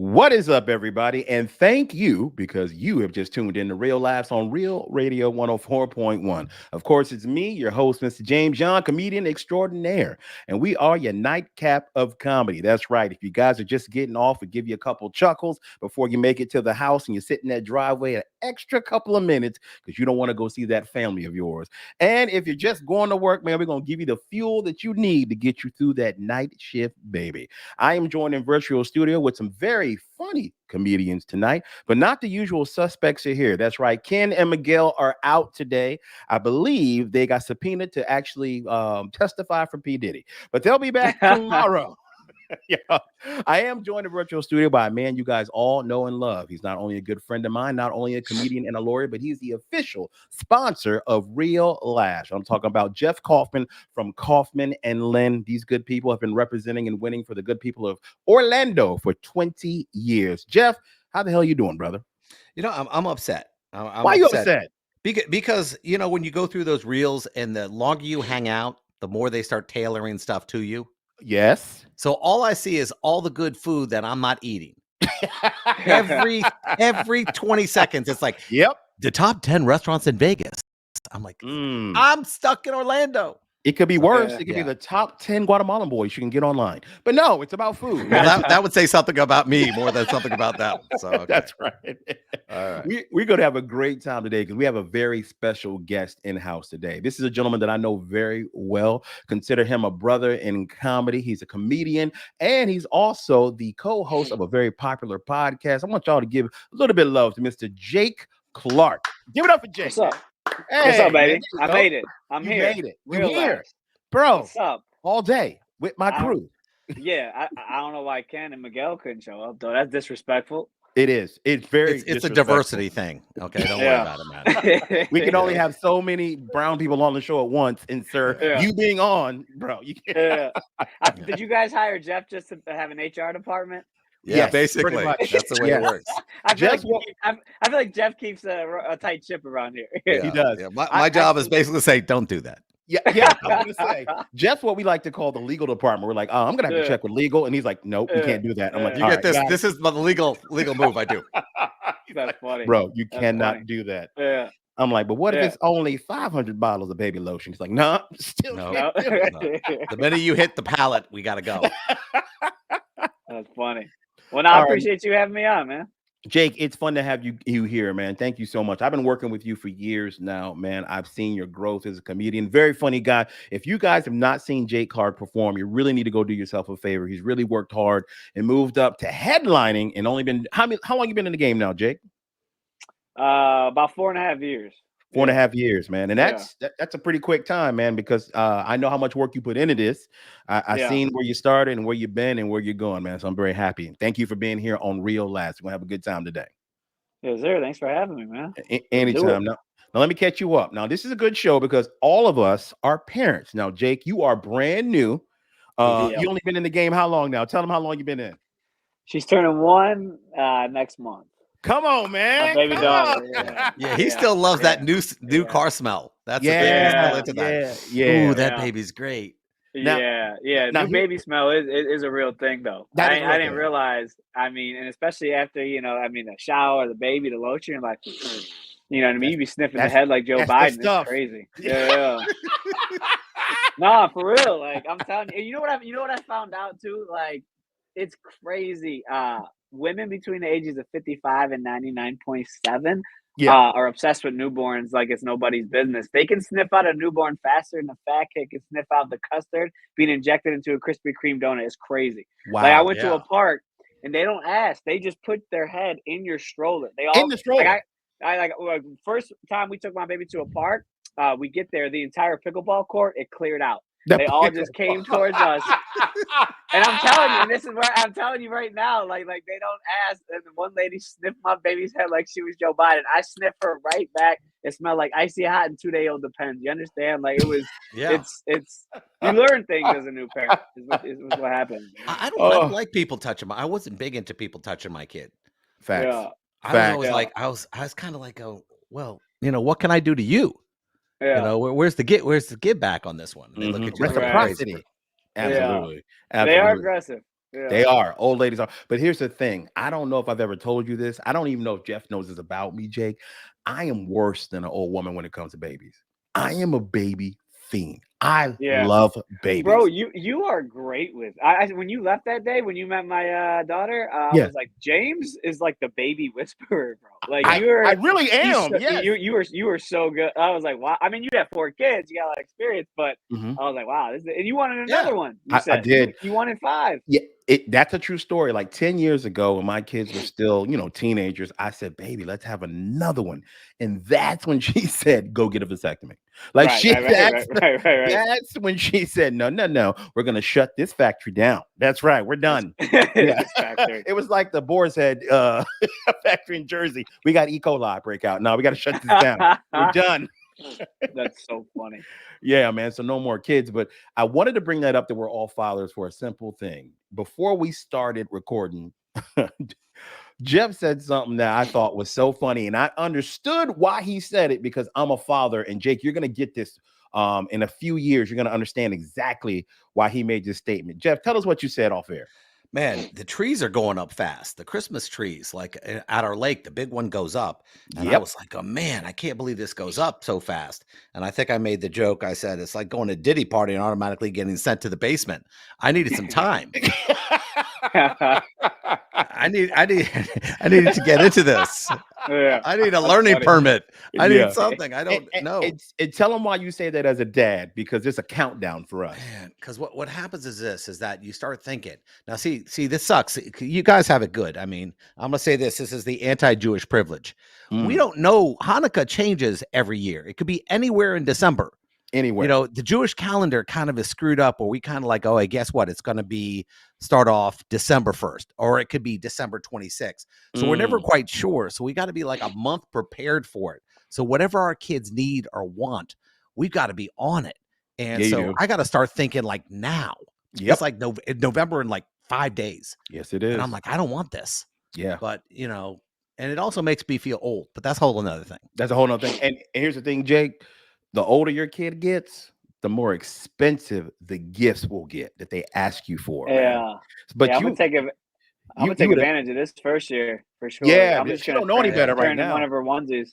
What is up, everybody? And thank you because you have just tuned in to Real Laughs on Real Radio 104.1. Of course, it's me, your host, Mr. James Young, comedian extraordinaire. And we are your nightcap of comedy. That's right. If you guys are just getting off, we give you a couple chuckles before you make it to the house and you sit in that driveway an extra couple of minutes because you don't want to go see that family of yours. And if you're just going to work, man, we're going to give you the fuel that you need to get you through that night shift, baby. I am joined in virtual studio with some very funny comedians tonight, but not the usual suspects are here. That's right. Ken and Miguel are out today. I believe they got subpoenaed to actually testify for P. Diddy, but they'll be back tomorrow. Yeah, I am joined in virtual studio by a man you guys all know and love. He's not only a good friend of mine, not only a comedian and a lawyer, but he's the official sponsor of Real Lash. I'm talking about Jeff Kaufman from Kaufman and Lynn. These good people have been representing and winning for the good people of Orlando for 20 years. Jeff, how the hell you doing, brother? I'm upset. I'm Why are you upset upset? because when you go through those reels and the longer you hang out, the more they start tailoring stuff to you. Yes. So all I see is all the good food that I'm not eating. Every 20 seconds, it's like, Yep. the top 10 restaurants in Vegas. I'm like, I'm stuck in Orlando. It could be worse. It could be the top 10 Guatemalan boys you can get online. But no, it's about food. Well, that would say something about me more than something about them. So okay. That's right. All right. We're going to have a great time today because we have a very special guest in house today. This is a gentleman that I know very well. Consider him a brother in comedy. He's a comedian, and he's also the co-host of a very popular podcast. I want y'all to give a little bit of love to Mr. Jake Klark. Give it up for Jake. What's up? Hey, what's up, baby? Man, I made it. You here. made it. Real here. Bro, what's up? All day with my crew. Yeah, I don't know why Ken and Miguel couldn't show up, though. That's disrespectful. It is. It's very. It's a diversity thing. Okay, don't worry about it, man. We can only have so many brown people on the show at once, and sir, you being on, bro. You can't. Did you guys hire Jeff just to have an HR department? Yeah, yes, basically. That's the way it works. I feel like Jeff keeps a tight ship around here. Yeah, he does. Yeah. My job is basically to say, don't do that. Yeah. I was gonna say, Jeff's what we like to call the legal department. We're like, oh, I'm gonna have to check with legal, and he's like, nope, you can't do that. I'm like, you get this. This is the legal move I do. That's funny, bro. You cannot do that. Yeah. I'm like, but what if it's only 500 bottles of baby lotion? He's like, nah, still no. The minute you hit the pallet, we gotta go. That's funny. Well, I appreciate you having me on, man. Jake, it's fun to have you here, man. Thank you so much. I've been working with you for years now, man. I've seen your growth as a comedian. Very funny guy. If you guys have not seen Jake Klark perform, you really need to go do yourself a favor. He's really worked hard and moved up to headlining and only been how long you been in the game now, Jake? About 4.5 years. 4.5 years, man. And that's a pretty quick time, man, because I know how much work you put into this. I've seen where you started and where you've been and where you're going, man. So I'm very happy. And thank you for being here on Real Laughs. We're going to have a good time today. Yes, sir. Thanks for having me, man. Anytime. Now, let me catch you up. Now, this is a good show because all of us are parents. Now, Jake, you are brand new. You only been in the game how long now? Tell them how long you've been in. She's turning 1 next month. Come on, man. My baby daughter. Yeah, he still loves that new car smell. That's the thing. He's still into that. Yeah. Ooh, that baby's great. Now, new baby smell is a real thing, though. I didn't realize. I mean, and especially after the shower, the baby, the lotion, you're like, you know what I mean? You be sniffing the head like Joe Biden. It's crazy. Yeah. No, for real. Like I'm telling you, you know what I found out too? Like, it's crazy. Women between the ages of 55 and 99.7 are obsessed with newborns like it's nobody's business. They can sniff out a newborn faster than a fat kid can sniff out the custard being injected into a Krispy Kreme donut. It's crazy. Wow. Like I went to a park and they don't ask. They just put their head in your stroller. In the stroller. First time we took my baby to a park, we get there, the entire pickleball court, it cleared out. They all just came towards us. And I'm telling you, and this is where I'm telling you right now, like they don't ask. And the one lady sniffed my baby's head like she was Joe Biden. I sniffed her right back. It smelled like icy hot and 2-day-old Depends. You understand? Like it was, it's you learn things as a new parent is what happened. I don't like people touching I wasn't big into people touching my kid. Facts. Yeah. I was always like, I was kind of like, well, what can I do to you? Yeah. Where's the give back on this one? They look at you reciprocity. Absolutely. They are aggressive. They are. Old ladies are. But here's the thing. I don't know if I've ever told you this. I don't even know if Jeff knows this about me, Jake. I am worse than an old woman when it comes to babies. I am a baby fiend. I love Bro, babies. you are great with I when you left that day when you met my daughter, I Yeah. was like, James is like the baby whisperer, bro. Like I really am. Yes. you were so good. I was like, wow. I mean, you have 4 kids, you got a lot of experience, but Mhm. I was like, wow, and you wanted Yeah. another one. You I said you did. you wanted 5. Yeah, that's a true story. Like 10 years ago, when my kids were still, teenagers, I said, baby, let's have another one. And that's when she said, go get a vasectomy. Like Right, she right, right, that's right, right, right, right. that's when she said, no, no, no, we're gonna shut this factory down. That's right, we're done. Yeah. This factory. It was like the Boar's Head factory in Jersey. We got E. coli breakout. No, we got to shut this down. We're done. That's so funny. Yeah, man. So no more kids. But I wanted to bring that up that we're all fathers for a simple thing. Before we started recording, Jeff said something that I thought was so funny, and I understood why he said it because I'm a father. And Jake, you're gonna get this in a few years. You're gonna understand exactly why he made this statement. Jeff, tell us what you said off air. Man, the trees are going up fast. The Christmas trees, like at our lake, the big one goes up. And I Yep. was like, oh man, I can't believe this goes up so fast. And I think I made the joke. I said, it's like going to Diddy party and automatically getting sent to the basement. I needed some time. I needed to get into this. Yeah, I need a learning permit. I Yeah. need something. I don't know. And tell him why you say that as a dad, because it's a countdown for us. Man, because what happens is that you start thinking. Now, see, this sucks. You guys have it good. I mean, I'm gonna say this. This is the anti-Jewish privilege. We don't know. Hanukkah changes every year. It could be anywhere in December. Anywhere. The Jewish calendar kind of is screwed up, or we kind of like, oh, I guess what? It's going to be start off December 1st, or it could be December 26th. So we're never quite sure. So we got to be like a month prepared for it. So whatever our kids need or want, we've got to be on it. And so I got to start thinking like now. Yep. It's like November in like 5 days. Yes, it is. And I'm like, I don't want this. Yeah. But, and it also makes me feel old, but that's a whole another thing. That's a whole nother thing. And here's the thing, Jake. The older your kid gets, the more expensive the gifts will get that they ask you for. Yeah. Man. But I'm gonna take advantage of this first year for sure. Yeah, I'm just she gonna don't know any better right now. One of her onesies.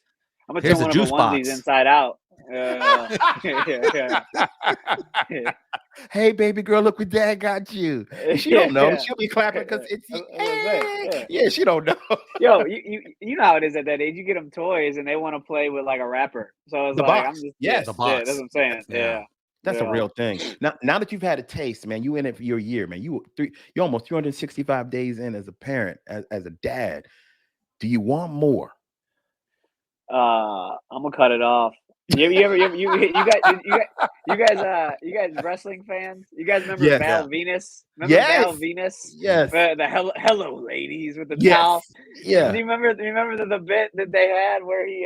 I'm gonna Here's turn one the of her juice onesies box. inside out. Yeah. Hey, baby girl, look what dad got you. And she don't know. She'll be clapping because it's yeah, she don't know. Yo, you know how it is at that age. You get them toys and they want to play with like a rapper. So it's The like box. I'm just Yes. The box. Yeah, that's what I'm saying. Yeah. That's a real thing. Now that you've had a taste, man, you in it for your year, man. You're almost 365 days in as a parent, as a dad. Do you want more? I'm gonna cut it off. You guys wrestling fans? You guys remember Yes. Val Venus? Remember Yes. Val Venus? Yes. The hello ladies with the Yes. towel. Yeah. Do you remember the bit that they had where he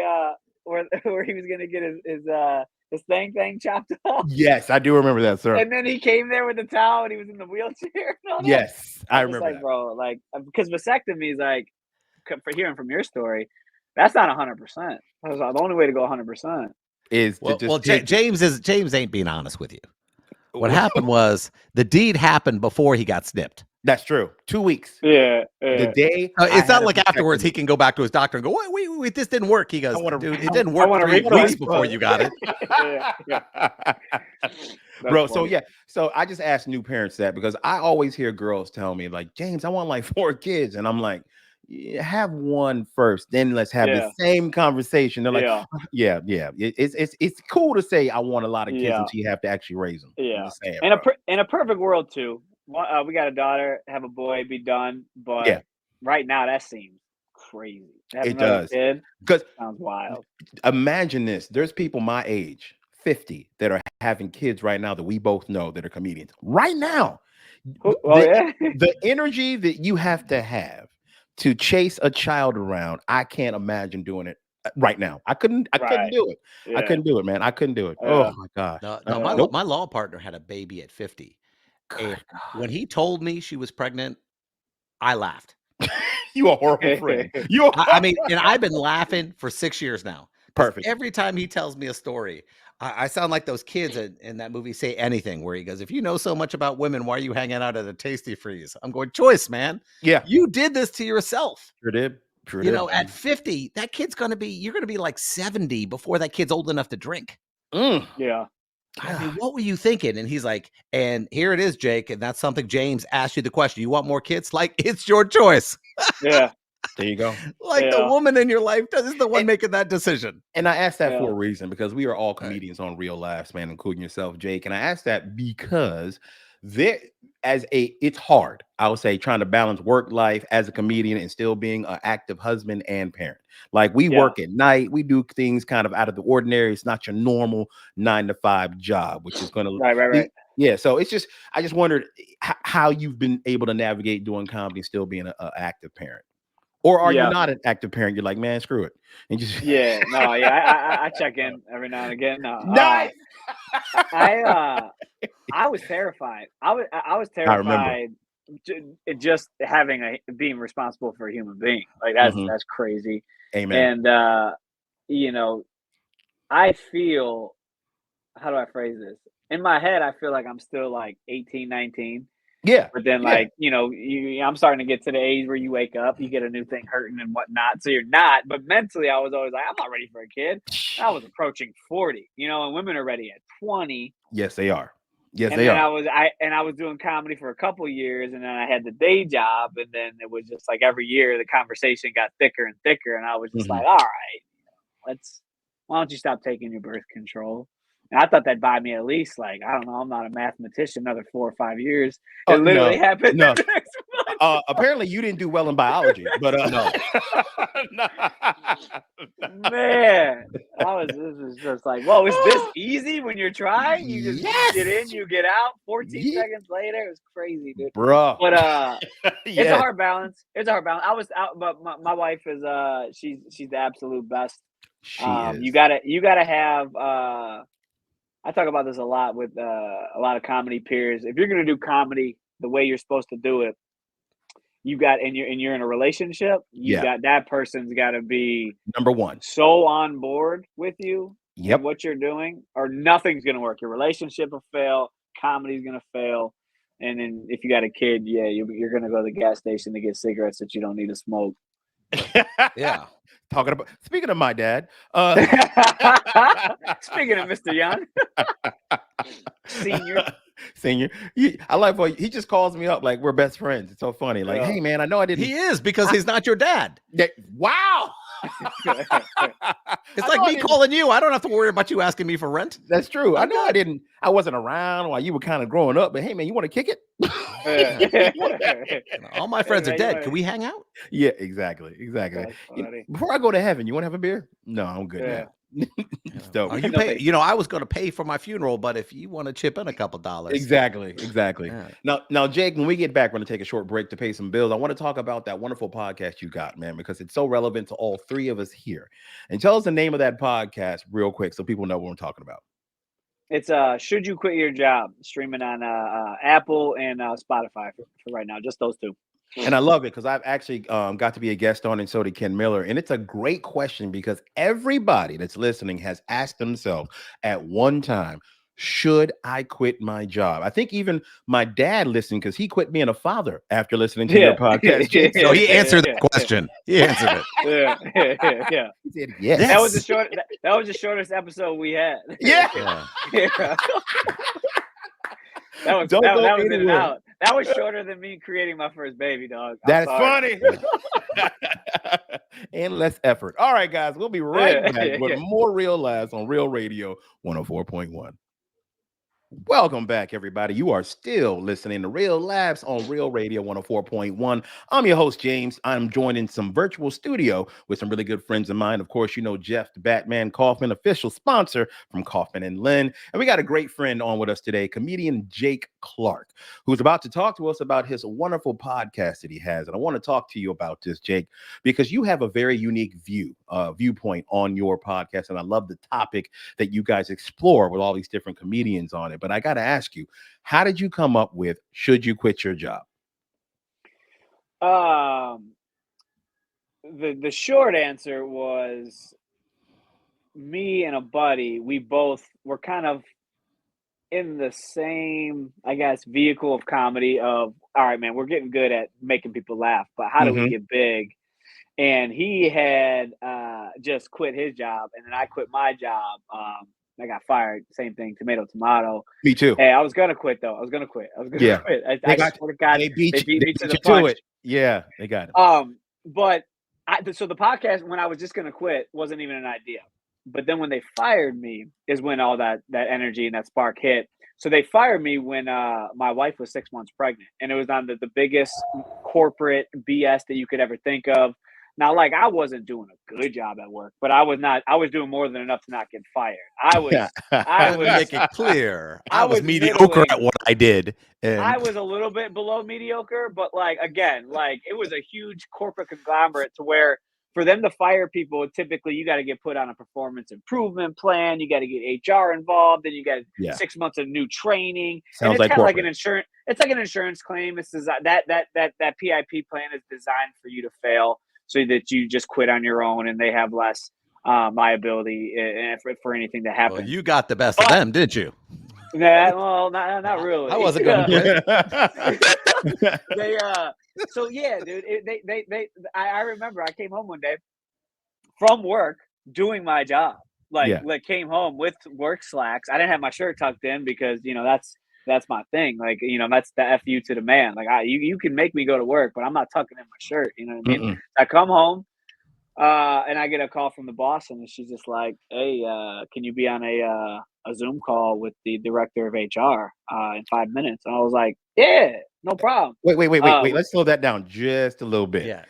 where he was gonna get his thing chopped off? Yes, I do remember that, sir. And then he came there with the towel and he was in the wheelchair. And all that. Yes, I I'm just remember like, that. bro, like because vasectomy is like for hearing from your story, that's not 100%. That's the only way to go 100%. Is to just James ain't being honest with you. What happened was the deed happened before he got snipped. That's true. 2 weeks. Yeah. The day it's not like afterwards he can go back to his doctor and go, wait, this didn't work. He goes, dude, it didn't work 3 weeks before you got it. Bro, funny. So I just asked new parents that because I always hear girls tell me like, James, I want like 4 kids. And I'm like, have one first, then let's have the same conversation. They're like, yeah. It's cool to say I want a lot of kids until you have to actually raise them. Yeah. Saying, in a perfect world too, we got a daughter, have a boy, be done. But right now that seems crazy. It does. Because sounds wild. Imagine this. There's people my age, 50, that are having kids right now that we both know that are comedians. Right now. The energy that you have to chase a child around, I can't imagine doing it right now. I couldn't do it. Yeah. I couldn't do it, man. I couldn't do it. Oh my God. No, my law partner had a baby at 50. When he told me she was pregnant, I laughed. You a horrible friend. I mean, and I've been laughing for 6 years now. Perfect. Every time he tells me a story, I sound like those kids in that movie Say Anything, where he goes, if you know so much about women, why are you hanging out at a Tasty Freeze? I'm going, choice, man. Yeah. You did this to yourself. Sure did. Sure did. At 50, that kid's you're going to be like 70 before that kid's old enough to drink. Yeah. I mean, what were you thinking? And he's like, and here it is, Jake. And that's something James asked you the question. You want more kids? Like, it's your choice. Yeah. There you go. Like the woman in your life is the one making that decision. And I asked that for a reason, because we are all comedians on Real Laughs, man, including yourself, Jake. And I asked that because it's hard, I would say, trying to balance work life as a comedian and still being an active husband and parent. Like, we work at night, we do things kind of out of the ordinary. It's not your normal 9-to-5 job, which is going to right. Yeah, so I just wondered how you've been able to navigate doing comedy, still being an active parent. Or are you not an active parent? You're like, man, screw it. And just I check in every now and again. No, nice. I was terrified. I was terrified just being responsible for a human being. Like, that's crazy. Amen. And I feel, how do I phrase this? In my head, I feel like I'm still like 18, 19. Yeah. But then, I'm starting to get to the age where you wake up, you get a new thing hurting and whatnot. So you're not. But mentally, I was always like, I'm not ready for a kid. I was approaching 40, and women are ready at 20. Yes, they are. Yes, and they then are. I was doing comedy for a couple of years, and then I had the day job, and then it was just like every year the conversation got thicker and thicker, and I was just like, all right, why don't you stop taking your birth control? And I thought that'd buy me at least, like, I don't know, I'm not a mathematician, another 4 or 5 years. It literally happened no. the next month. Apparently you didn't do well in biology, but no. Man, this is just like, whoa, is this easy when you're trying? You just get in, you get out, 14 seconds later. It was crazy, dude. Bro. But it's a hard balance. I was out, but my wife is she's the absolute best. She is. You gotta have I talk about this a lot with a lot of comedy peers. If you're gonna do comedy the way you're supposed to do it, and you're in a relationship, got that person's got to be number one, so on board with you and what you're doing, or nothing's gonna work. Your relationship will fail, comedy's gonna fail, and then if you got a kid, you're gonna go to the gas station to get cigarettes that you don't need to smoke. Yeah. Speaking of my dad, speaking of Mr. Young, senior, I like how he just calls me up like we're best friends. It's so funny. Like, hey man, I know I didn't. He is, because he's not your dad. Wow. It's like me calling you. I don't have to worry about you asking me for rent. That's true. I know I wasn't around while you were kind of growing up, but hey man, you want to kick it? All my friends are dead. Can we hang out? Yeah, exactly. Before I go to heaven, you want to have a beer? No, I'm good now. Are you pay? I was going to pay for my funeral, but if you want to chip in a couple dollars, exactly. Yeah. Now, Jake, when we get back, we're going to take a short break to pay some bills. I want to talk about that wonderful podcast you got, man, because it's so relevant to all three of us here. And tell us the name of that podcast real quick, so people know what we're talking about. It's Should You Quit Your Job, streaming on Apple and Spotify for right now, just those two. And I love it because I've actually got to be a guest on, and so did Ken Miller. And it's a great question because everybody that's listening has asked themselves at one time, should I quit my job? I think even my dad listened, because he quit being a father after listening to your podcast. So he answered the question. He answered it. Yeah. He said yes. That was the shortest episode we had. Yeah. That was in and out. That was shorter than me creating my first baby, dog. That's funny. And less effort. All right, guys, we'll be right back with more Real Laughs on Real Radio 104.1. Welcome back, everybody. You are still listening to Real Laughs on Real Radio 104.1. I'm your host, James. I'm joined in some virtual studio with some really good friends of mine. Of course, you know Jeff the Batman Kaufman, official sponsor from Kaufman and Lynn. And we got a great friend on with us today, comedian Jake Klark, who's about to talk to us about his wonderful podcast that he has. And I want to talk to you about this, Jake, because you have a very unique viewpoint on your podcast. And I love the topic that you guys explore with all these different comedians on it. But I got to ask you, how did you come up with Should You Quit Your Job? The short answer was me and a buddy, we both were kind of in the same, I guess, vehicle of comedy of, all right, man, we're getting good at making people laugh, but how do we Mhm. get big? And he had just quit his job, and then I quit my job. I got fired. Same thing, tomato, tomato. Me too. Hey, I was gonna quit though. I was gonna quit. Yeah. Quit. They I got swear to God, they they beat you beat they me to beat the you to punch. it. Yeah, they got him. But so the podcast, when I was just gonna quit, wasn't even an idea. But then when they fired me is when all that energy and that spark hit. So they fired me when my wife was 6 months pregnant, and it was on the biggest corporate BS that you could ever think of. Now, like, I wasn't doing a good job at work, but I was not. I was doing more than enough to not get fired. I Let me was, make it clear. I I was was mediocre middling. at what I did. And I was a little bit below mediocre, but like again, like it was a huge corporate conglomerate to where for them to fire people, typically you got to get put on a performance improvement plan, you got to get HR involved, then you got Yeah. 6 months of new training, and Sounds it's like kind of like an corporate. insurance. It's like an insurance claim. It's that PIP plan is designed for you to fail, so that you just quit on your own, and they have less liability for anything that well, happens. you got the best of But them, didn't you? well, not I really. wasn't going to quit. They so yeah, dude. I remember I came home one day from work doing my job. Yeah. Like came home with work slacks. I didn't have my shirt tucked in because that's my thing. Like that's the fu to the man. Like you can make me go to work, but I'm not tucking in my shirt. You know what I mean? Mm-mm. I come home. And I get a call from the boss, and she's just like, "Hey, can you be on a Zoom call with the director of HR in 5 minutes?" And I was like, "Yeah, no problem." Wait. Let's slow that down just a little bit. Yeah.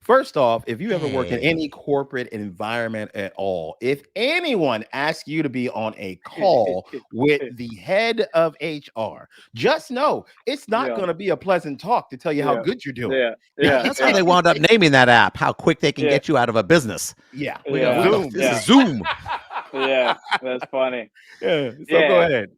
First off, if you ever work in any Hey. corporate environment at all, if anyone asks you to be on a call with the head of HR, just know it's not Yeah, going to be a pleasant talk to tell you how yeah, good you're doing. yeah, Yeah, yeah, that's how yeah, they wound up naming that app. How quick they can yeah, get you out of a business. Yeah, We go, yeah, what the? Zoom. This yeah, is Zoom. yeah. That's funny. Yeah. So go Yeah, ahead.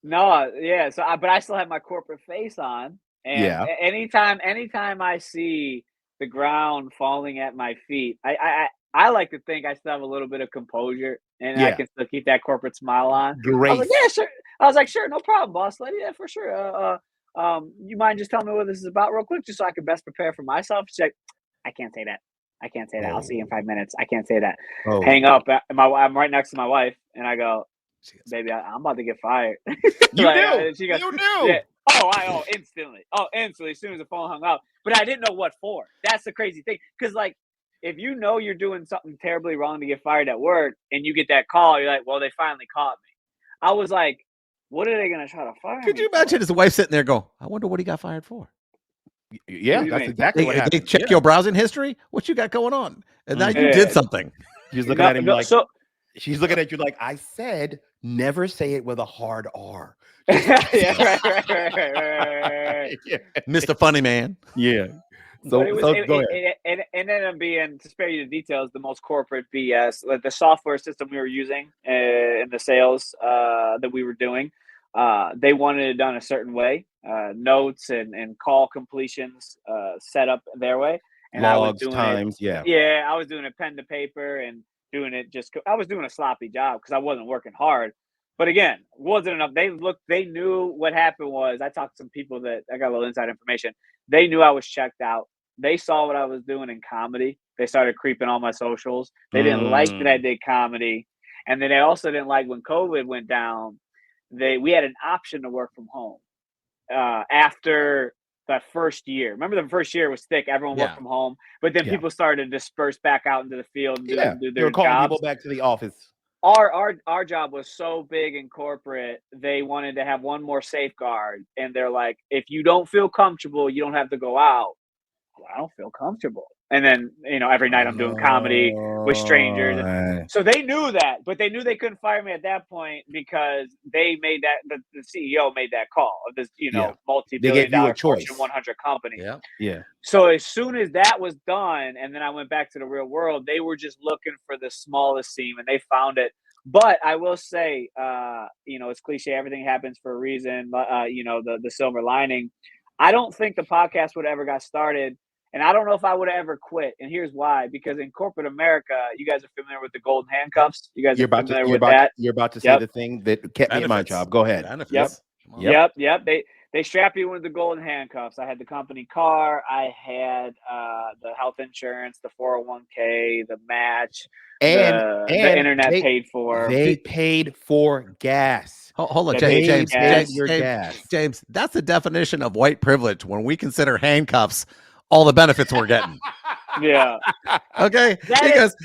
no, yeah. But I still have my corporate face on, and Yeah. anytime I see the ground falling at my feet, I like to think I still have a little bit of composure, and I Yeah. can still keep that corporate smile on. I was like, Grace. yeah, sure. I was like, sure, no problem, boss lady. Yeah, for sure. You mind just telling me what this is about, real quick, just so I can best prepare for myself? She's like, I can't say that. I can't say that. I'll see you in Oh. 5 minutes. I can't say that. Hang Oh. up. I'm right next to my wife, and I go, She gets baby, I'm about to get fired. You knew. She goes, You yeah. knew. Instantly. Oh, instantly, as soon as the phone hung up. But I didn't know what for. That's the crazy thing. Because, like, if you know you're doing something terribly wrong to get fired at work and you get that call, you're like, well, they finally caught me. I was like, what are they going to try to fire Could me you for? imagine his wife sitting there go, I wonder what he got fired for? What Yeah, do you that's mean? exactly what They happened. check Yeah. your browsing history. What you got going on? And now you did Yeah. something. She's looking No, at him no, like so, she's looking at you like I said, never say it with a hard R. Just yeah, right. yeah. Mr. Funny Man. Yeah. But So go ahead. it ended up being, to spare you the details, the most corporate BS. Like the software system we were using in the sales that we were doing, they wanted it done a certain way, notes and call completions set up their way, and I was Logs, doing it. times, yeah. Yeah, I was doing it pen to paper and doing it I was doing a sloppy job because I wasn't working hard. But again, wasn't enough. They knew what happened was I talked to some people that I got a little inside information. They knew I was checked out. They saw what I was doing in comedy. They started creeping on my socials. They didn't like that I Mm, did comedy. And then they also didn't like when COVID went down. We had an option to work from home after that first year. Remember, the first year was thick. Everyone worked Yeah. from home, but then yeah. people started to disperse back out into the field and Yeah. do They their were calling people jobs. back to the office. Our job was so big in corporate, they wanted to have one more safeguard, and they're like, if you don't feel comfortable, you don't have to go out. Well, I don't feel comfortable. And then, every night I'm doing comedy with strangers. Oh, So they knew that, but they knew they couldn't fire me at that point because they made the CEO made that call of this, yeah. They multi-billion gave you a dollar Fortune choice. 100 company. Yeah. Yeah. So as soon as that was done, and then I went back to the real world, they were just looking for the smallest seam, and they found it. But I will say, it's cliche. Everything happens for a reason. The silver lining. I don't think the podcast would ever got started, And I don't know if I would have ever quit. And here's why: because in corporate America, you guys are familiar with the golden handcuffs. You guys are familiar with that. You're about to say Yep. the thing that kept me at my job. Go ahead. Benefits. Yep. They strap you with the golden handcuffs. I had the company car. I had the health insurance, the 401k, the match, And the internet paid for. They paid for gas. Hold on, They James. That's the definition of white privilege when we consider handcuffs all the benefits we're getting. Yeah. Okay.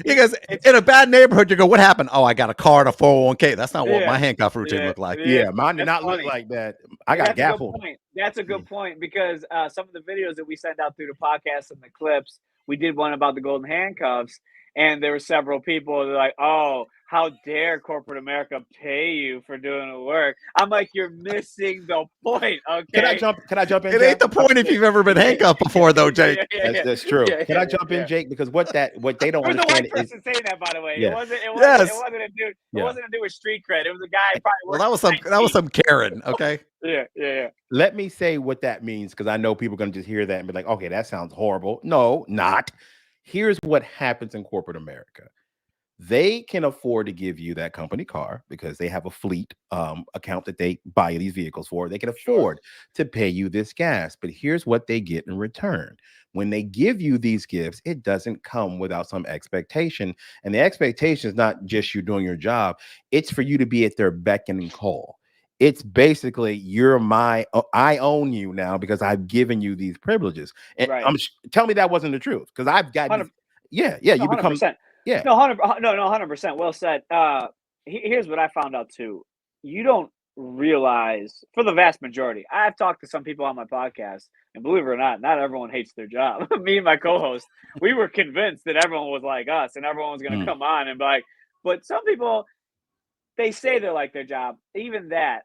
Because in a bad neighborhood, you go, what happened? Oh, I got a car and a 401k. That's not what my handcuff routine looked like. Yeah, mine did not look like that. I got gaffled. That's a good point because some of the videos that we send out through the podcast and the clips, we did one about the golden handcuffs, and there were several people that were like, "Oh, how dare corporate America pay you for doing the work?" I'm like, "You're missing the point." Okay. Can I jump in? It ain't the point if you've ever been handcuffed before, though, Jake. That's true. Can I jump in, Jake? Because what they don't understand is. There's a white person saying that, by the way. Yeah. It wasn't a dude. It wasn't a dude with street cred. It was a guy. Well, that was some Karen. Okay. Yeah. Let me say what that means, because I know people are going to just hear that and be like, okay, that sounds horrible. No, not. Here's what happens in corporate America. They can afford to give you that company car because they have a fleet account that they buy these vehicles for. They can afford to pay you this gas. But here's what they get in return. When they give you these gifts, it doesn't come without some expectation. And the expectation is not just you doing your job. It's for you to be at their beck and call. It's basically I own you now because I've given you these privileges. And tell me that wasn't the truth, because I've got you become 100%. Yeah. No, 100%. Well said. Here's what I found out too. You don't realize, for the vast majority, I've talked to some people on my podcast, and believe it or not everyone hates their job. Me and my co-host, we were convinced that everyone was like us and everyone was going to come on and be like, but some people, they say they like their job. Even that,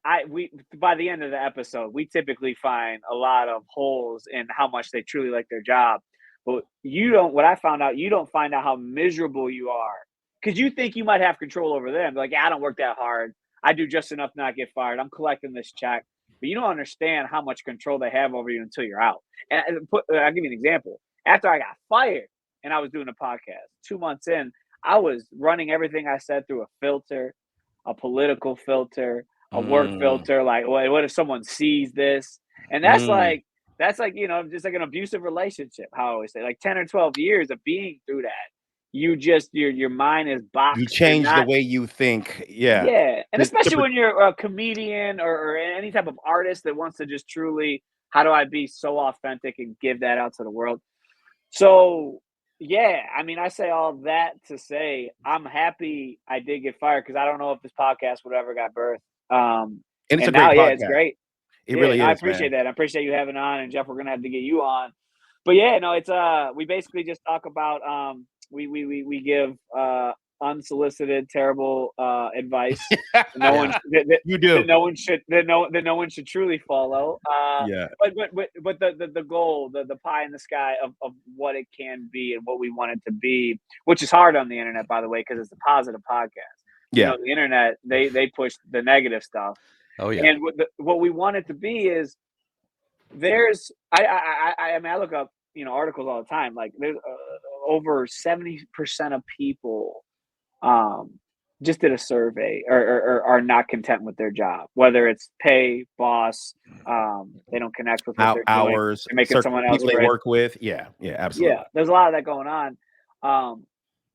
by the end of the episode, we typically find a lot of holes in how much they truly like their job. But what I found out, you don't find out how miserable you are, because you think you might have control over them. Like, I don't work that hard. I do just enough to not get fired. I'm collecting this check. But you don't understand how much control they have over you until you're out. And I'll give you an example. After I got fired and I was doing a podcast, 2 months in, I was running everything I said through a filter, a political filter, a work filter. Like, what if someone sees this? And that's like, just like an abusive relationship. How I always say, like 10 or 12 years of being through that, your mind is boxed. You change the way you think. Yeah. And especially when you're a comedian or any type of artist that wants to just truly, how do I be so authentic and give that out to the world? So, yeah, I mean, I say all that to say I'm happy I did get fired, because I don't know if this podcast would ever got birthed. And it's a great podcast. Yeah, it's great. It really is. I appreciate that. I appreciate you having on, and Jeff, we're gonna have to get you on. But yeah, no, it's we basically just talk about we give unsolicited terrible advice. No one should truly follow. But the goal, the pie in the sky of what it can be and what we want it to be, which is hard on the internet, by the way, because it's a positive podcast. Yeah, the internet, they push the negative stuff. Oh yeah. And what we want it to be is, I look up articles all the time. Like, there's over 70% of people just did a survey or are not content with their job, whether it's pay, boss, they don't connect with what they're hours, doing, making someone else they work with. Yeah, absolutely. Yeah, there's a lot of that going on.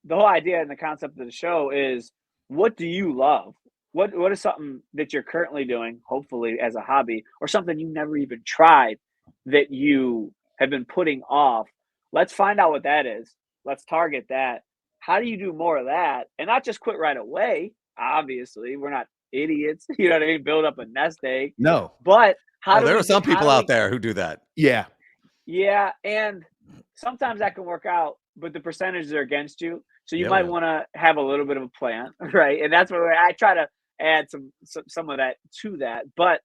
The whole idea and the concept of the show is, what do you love? What is something that you're currently doing, hopefully as a hobby, or something you never even tried that you have been putting off? Let's find out what that is. Let's target that. How do you do more of that and not just quit right away? Obviously, we're not idiots. You know what I mean? Build up a nest egg. No. But there are some people out there who do that. Yeah. Yeah. And sometimes that can work out, but the percentages are against you. So you might want to have a little bit of a plan, right? And that's where I try to add some of that to that. But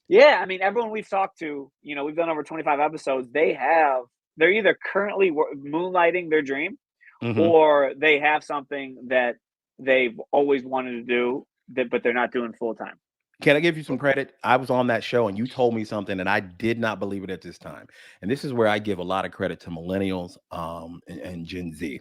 yeah, I mean, everyone we've talked to, we've done over 25 episodes. They're either currently moonlighting their dream, or they have something that they've always wanted to do, but they're not doing full time. Can I give you some credit? I was on that show and you told me something and I did not believe it at this time. And this is where I give a lot of credit to millennials and Gen Z.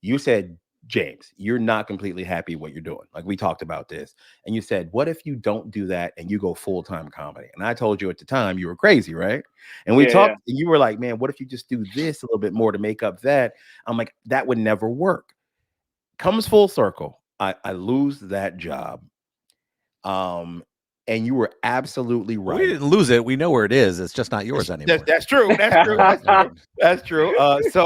You said, James, you're not completely happy what you're doing. Like we talked about this. And you said, what if you don't do that and you go full-time comedy? And I told you at the time you were crazy, right? And we Yeah, yeah, talked and you were like, man, what if you just do this a little bit more to make up that? I'm like, that would never work. Comes full circle. I lose that job. Um, and you were absolutely We right. didn't lose it. We know where it is. It's just not yours That's, anymore. that's true. That's true. That's true. That's true.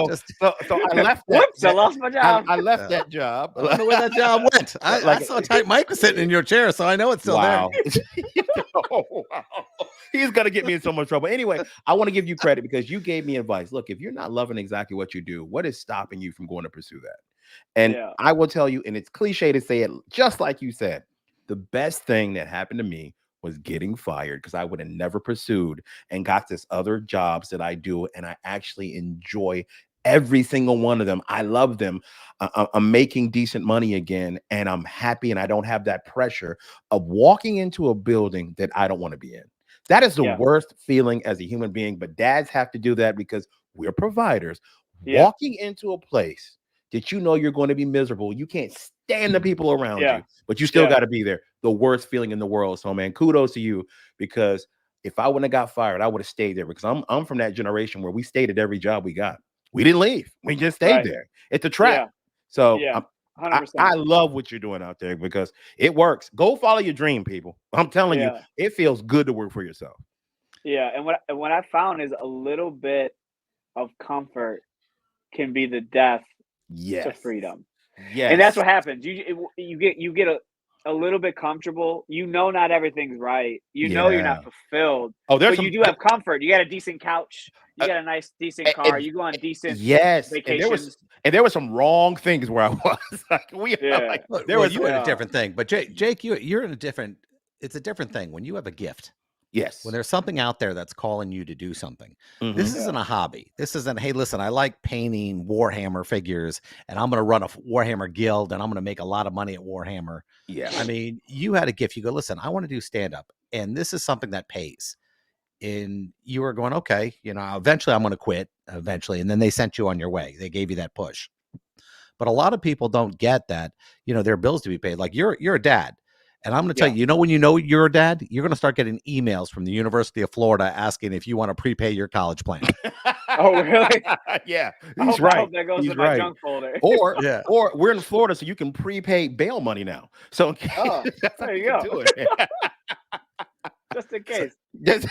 Just So I left that. Whoops! I lost my job. I left that job. I don't know where that job went. I Like, saw Tight Mike sitting in your chair, so I know it's still wow. Oh, wow. He's gonna get me in so much trouble. Anyway, I want to give you credit because you gave me advice. Look, if you're not loving exactly what you do, what is stopping you from going to pursue that? And Yeah, I will tell you, and it's cliche to say it, just like you said, the best thing that happened to me was getting fired because I would have never pursued and got this other jobs that I do, and I actually enjoy every single one of them. I love them. I'm making decent money again, and I'm happy, and I don't have that pressure of walking into a building that I don't want to be in. That is the yeah, worst feeling as a human being, but dads have to do that because we're providers. yeah, Walking into a place that you know you're going to be miserable, you can't stand the people around yeah, you, but you still yeah. got to be there. The worst feeling in the world. So, man, kudos to you because if I wouldn't have got fired, I would have stayed there because I'm from that generation where we stayed at every job we got. We didn't leave. We just stayed Right. there. It's a trap. Yeah, So yeah. I 100%. love what you're doing out there because it works. Go follow your dream, people. I'm telling you, Yeah, it feels good to work for yourself. yeah. And what I found is a little bit of comfort can be the death to Yes. freedom. And that's Yes. what happens. You get a little bit comfortable. You know, not everything's right. You know, you're not Yeah. fulfilled, Oh, there's but you some. do have comfort. You got a decent couch. You Uh, got a nice, decent car. and, You go on decent yes, vacations. and there was some wrong things where I was like we Yeah, like Well, there was you had a yeah, different thing, but Jake, you're in a different. It's a different thing when you have a gift. When yes. there's something out there that's calling you to do something. This Hmm. yeah, isn't a hobby. This isn't, hey, listen, I like painting Warhammer figures and I'm going to run a Warhammer guild and I'm going to make a lot of money at Warhammer. Yeah. I mean, you had a gift. You go, listen, I want to do stand up and this is something that pays. And you were going, okay, eventually I'm going to quit eventually. And then they sent you on your way. They gave you that push. But a lot of people don't get that, there are bills to be paid. Like you're a dad. And I'm going to tell yeah. you, when you know you're a dad, you're going to start getting emails from the University of Florida asking if you want to prepay your college plan. Oh, really? Yeah, I he's hope, I right. hope that goes He's in my right. junk folder. Or Yeah. or we're in Florida, so you can prepay bail money now. So Oh, that's how there you you can go. do it. Just in So, case.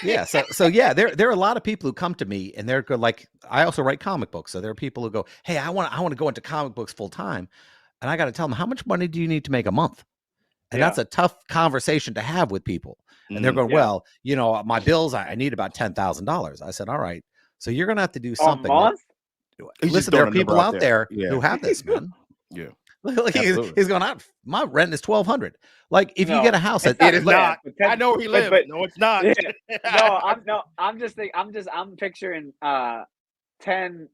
yeah. So yeah, there are a lot of people who come to me and they're good. Like I also write comic books. So there are people who go, hey, I want to go into comic books full time. And I got to tell them, how much money do you need to make a month? And Yeah, that's a tough conversation to have with people. And they're Mm, going, yeah. well, my bills, I need about $10,000. I said, all right. So you're going to have to do A something that, month? he's just listen, there are throwing a number people out out there. there Yeah, who have this, man. yeah, Like absolutely. he's going out. My rent is 1,200. Like if you get No, a house it's at not It is bad. not. But I know where he lives. but No, it's not. yeah. No, I'm just thinking. I'm picturing 10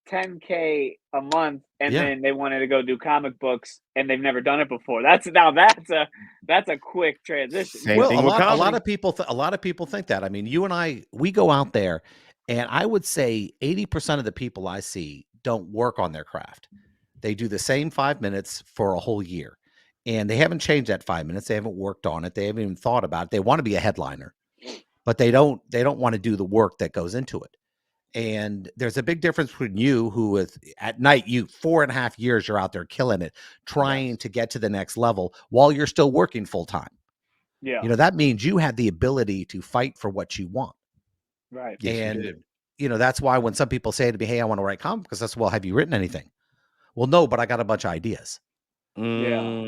10K a month, and yeah. then they wanted to go do comic books, and they've never done it before. That's a quick transition. Same Well, thing with a lot comedy. of people a lot of people think that. I mean, you and I, we go out there, and I would say 80% of the people I see don't work on their craft. They do the same 5 minutes for a whole year, and they haven't changed that 5 minutes. They haven't worked on it. They haven't even thought about it. They want to be a headliner, but they don't. They don't want to do the work that goes into it. And there's a big difference between you, who is at night, you 4.5 years, you're out there killing it, trying Yes. to get to the next level while you're still working full time. Yeah, That means you have the ability to fight for what you want. right. Yes, you And, did. that's why when some people say to me, hey, I want to write comics, because that's, well, have you written anything? Well, no, but I got a bunch of ideas. Yeah,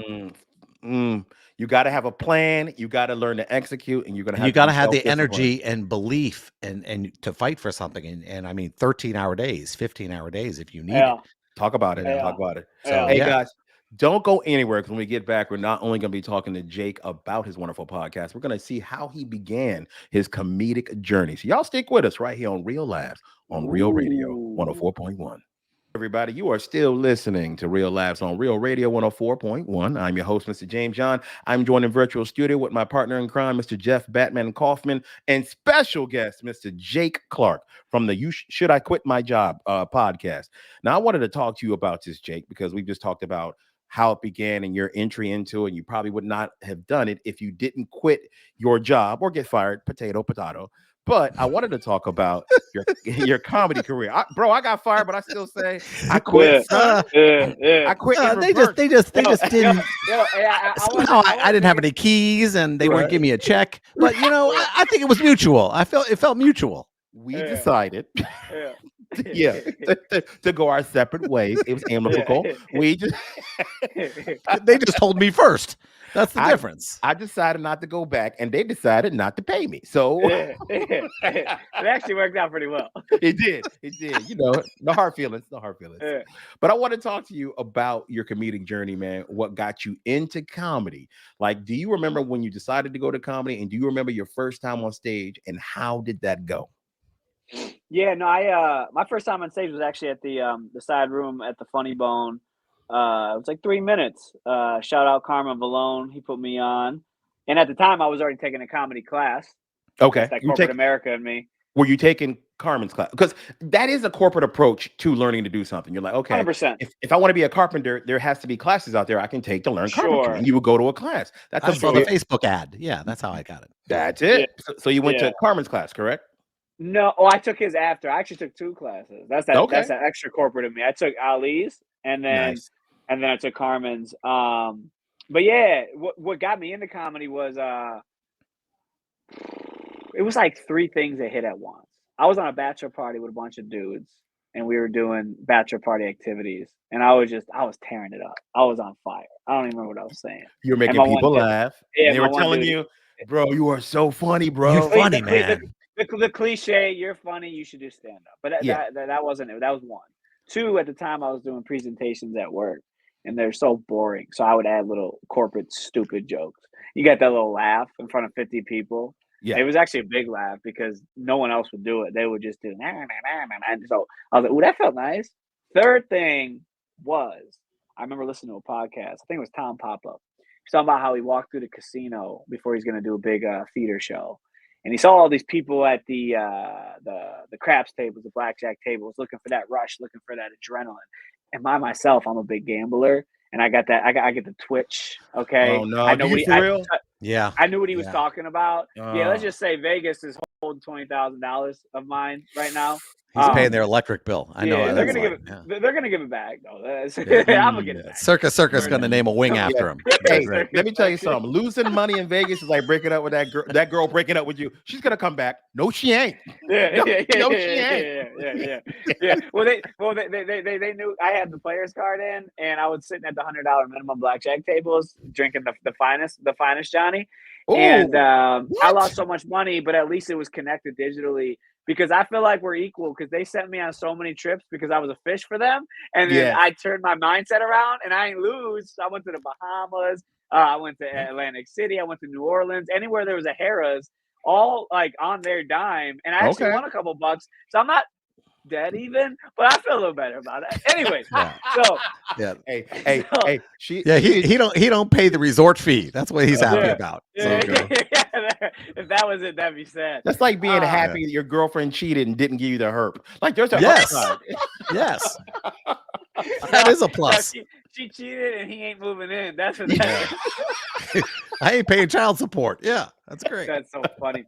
Mm, you got to have a plan. You got to learn to execute, and you're going to And you have to got be to have the self-disciplined. energy and belief and to fight for something. And I mean, 13-hour days, 15-hour days if you need yeah, it. Talk about it. And yeah, Talk about it. so, yeah. Hey, yeah. guys, don't go anywhere because when we get back, we're not only going to be talking to Jake about his wonderful podcast, we're going to see how he began his comedic journey. So, y'all stick with us right here on Real Laughs on Real Radio Ooh. 104.1. Everybody, you are still listening to Real Laughs on Real Radio 104.1. I'm your host, Mr. James John. I'm joined in virtual studio with my partner in crime, Mr. Jeff Batman Kaufman, and special guest, Mr. Jake Klark from the Should I Quit My Job podcast. Now, I wanted to talk to you about this, Jake, because we just talked about how it began and your entry into it. And you probably would not have done it if you didn't quit your job or get fired, potato, potato. But I wanted to talk about your comedy career. Bro, I got fired, but I still say I quit, son. I quit in reverse. They just didn't. Somehow I didn't have any keys, and they wouldn't give me a check. But I think it was mutual. It felt mutual. We decided, to go our separate ways. It was amicable. We just they just told me first. That's the difference. I decided not to go back, and they decided not to pay me. So it actually worked out pretty well. It did. No hard feelings. No hard feelings. Yeah. But I want to talk to you about your comedic journey, man. What got you into comedy? Like, do you remember when you decided to go to comedy, and do you remember your first time on stage, and how did that go? Yeah, no, my first time on stage was actually at the side room at the Funny Bone. It was like 3 minutes. Shout out Carmen Valone. He put me on. And at the time, I was already taking a comedy class. Okay. That corporate America and me. Were you taking Carmen's class? Because that is a corporate approach to learning to do something. You're like, okay, 100%. If I want to be a carpenter, there has to be classes out there I can take to learn carpentry. And you would go to a class. I saw the Facebook ad. Yeah, that's how I got it. That's it. Yeah. So you went to Carmen's class, correct? No, I took his after. I actually took 2 classes. That's that extra corporate of me. I took Ali's and then I took Carmen's. But yeah, what got me into comedy was it was like 3 things that hit at once. I was on a bachelor party with a bunch of dudes, and we were doing bachelor party activities, and I was tearing it up. I was on fire. I don't even remember what I was saying. You were making people laugh. Yeah, they were telling you, bro, you are so funny, bro. You're funny, man. The cliche, you're funny, you should do stand up. But that wasn't it. That was 1. 2, at the time I was doing presentations at work, and they're so boring. So I would add little corporate stupid jokes. You got that little laugh in front of 50 people. Yeah. It was actually a big laugh because no one else would do it. They would just do nah, nah, nah, nah, nah. And so I was like, "Ooh, that felt nice." Third thing was I remember listening to a podcast. I think it was Tom Pop-Up. He's talking about how he walked through the casino before he's going to do a big theater show. And he saw all these people at the craps tables, the blackjack tables, looking for that rush, looking for that adrenaline. And myself, I'm a big gambler, and I got that. I get the twitch. Okay. Oh no! I know real? Yeah. I knew what he was talking about. Yeah. Let's just say Vegas is holding $20,000 of mine right now. He's paying their electric bill. I know. Yeah, they're gonna give it. Yeah. They're gonna give it back though. I'm gonna get it back. Circus gonna name a wing after him. Hey, let me tell you something. Losing money in Vegas is like breaking up with that girl. That girl breaking up with you. She's gonna come back. No, she ain't. Yeah. Well, they knew I had the players card in, and I was sitting at the $100 minimum blackjack tables, drinking the finest Johnny. Ooh, and I lost so much money, but at least it was connected digitally. Because I feel like we're equal because they sent me on so many trips because I was a fish for them. And then I turned my mindset around and I ain't lose. So I went to the Bahamas. I went to Atlantic City. I went to New Orleans. Anywhere there was a Harrah's, all like on their dime. And I actually won a couple bucks. So I'm not dead even, but I feel a little better about it. Anyways, he don't pay the resort fee. That's what he's happy about. If that was it, that'd be sad. That's like being happy that your girlfriend cheated and didn't give you the herp. Like there's a upside. Yes. That is a plus. She cheated and he ain't moving in. That's what that is. I ain't paying child support. Yeah, that's great. That's so funny.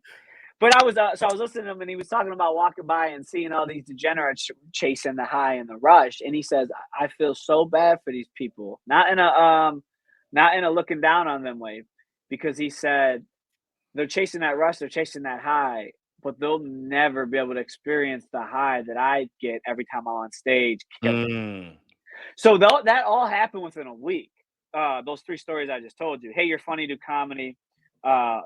But I was listening to him, and he was talking about walking by and seeing all these degenerates chasing the high and the rush. And he says, "I feel so bad for these people, not in a looking down on them way, because he said they're chasing that rush, they're chasing that high, but they'll never be able to experience the high that I get every time I'm on stage." So that all happened within a week. Those 3 stories I just told you. Hey, you're funny, do comedy.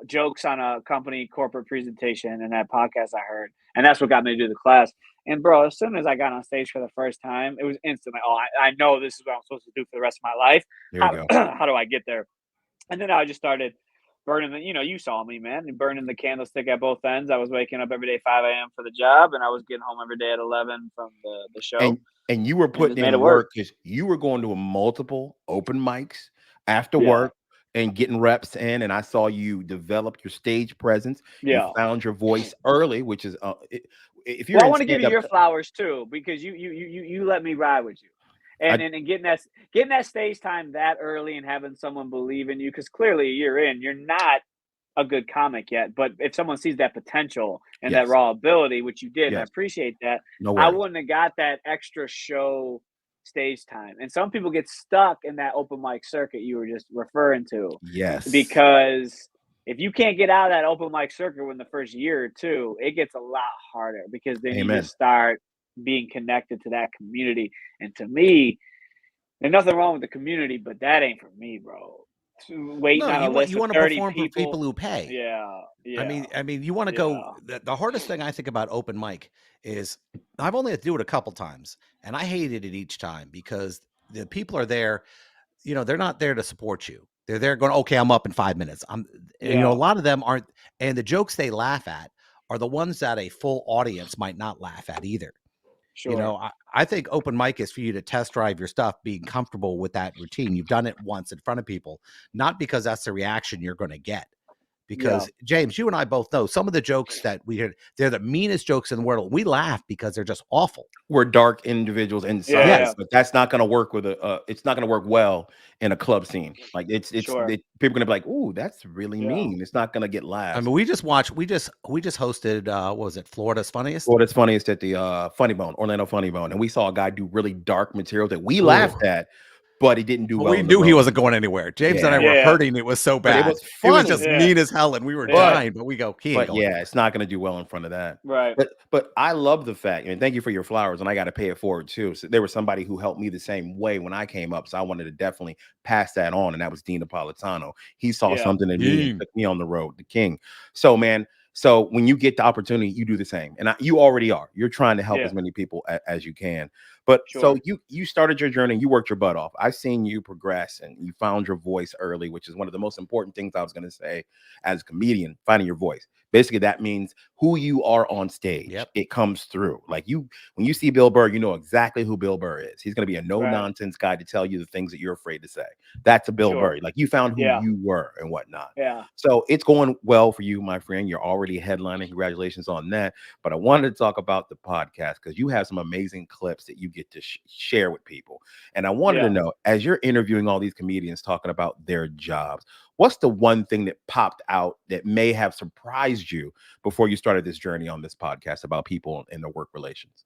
Jokes on a company corporate presentation and that podcast I heard, and that's what got me to do the class. And bro, as soon as I got on stage for the first time, it was instantly, I know this is what I'm supposed to do for the rest of my life. How do I get there? And then I just started burning the, you saw me, man, burning the candlestick at both ends. I was waking up every day 5 a.m. for the job, and I was getting home every day at 11 from the show, And you were and just putting made it in work. work because you were going to a multiple open mics after Yeah, work and getting reps in. And I saw you develop your stage presence. You yeah. found your voice early, which is if you're Well, I in want to give stand you up, your flowers too, because you let me ride with you, I and getting that stage time that early and having someone believe in you, because clearly a year in, you're not a good comic yet. But if someone sees that potential and that yes, raw ability, which you did, and I yes, appreciate that, no I worries. wouldn't have got that extra show stage time. And some people get stuck in that open mic circuit you were just referring to, Yes. because if you can't get out of that open mic circuit in the first year or two, it gets a lot harder, because then you Amen. just start being connected to that community. And to me, there's nothing wrong with the community, but that ain't for me, bro. Waiting No, on a you list of want to 30 perform for people people. who pay. Yeah, yeah, I mean, you want to yeah, go. The hardest thing I think about open mic is I've only had to do it a couple times, and I hated it each time because the people are there. They're not there to support you. They're there going, okay, I'm up in 5 minutes. And, a yeah, lot of them aren't, and the jokes they laugh at are the ones that a full audience might not laugh at either. sure. I think open mic is for you to test drive your stuff, being comfortable with that routine. You've done it once in front of people, not because that's the reaction you're going to get. Yeah, Because James, you and I both know some of the jokes that we hear, they're the meanest jokes in the world. We laugh because they're just awful. We're dark individuals yeah, inside, yeah, Yes. but that's not going to work with it's not going to work well in a club scene. Like sure. people are going to be like, "Ooh, that's really Yeah, mean." It's not going to get I laughs. mean, we just hosted, what was it? Florida's Funniest. Well, that's funny is that the Funny Bone, Orlando Funny Bone, and we saw a guy do really dark material that we Ooh. laughed at, but he didn't do But well we in the knew he room. wasn't going anywhere. James and I Yeah, were yeah, hurting. It was so but it bad. was It was just funny. yeah, mean as hell, and we were yeah. But dying. But we go, he ain't But going yeah, there. it's not gonna do well in front of that. Right. But I love the fact, and thank you for your flowers, and I gotta pay it forward too. So there was somebody who helped me the same way when I came up, so I wanted to definitely pass that on, and that was Dean Napolitano. He saw Yeah, something in me and Dean. took me on the road, the king. So man, so when you get the opportunity, you do the same, and you already are. You're trying to help yeah, as many people as you can. But so sure. you started your journey, you worked your butt off. I've seen you progress, and you found your voice early, which is one of the most important things I was going to say as a comedian. Finding your voice. Basically, that means who you are on stage. Yep. It comes through. Like when you see Bill Burr, you know exactly who Bill Burr is. He's going to be a no Right. nonsense guy to tell you the things that you're afraid to say. That's a Bill Sure. Burr. Like you found who Yeah, you were and whatnot. yeah, So it's going well for you, my friend. You're already headlining. Congratulations on that. But I wanted to talk about the podcast because you have some amazing clips that you get to share with people. And I wanted to yeah. know, as you're interviewing all these comedians talking about their jobs, what's the one thing that popped out that may have surprised you before you started this journey on this podcast about people and their work relations?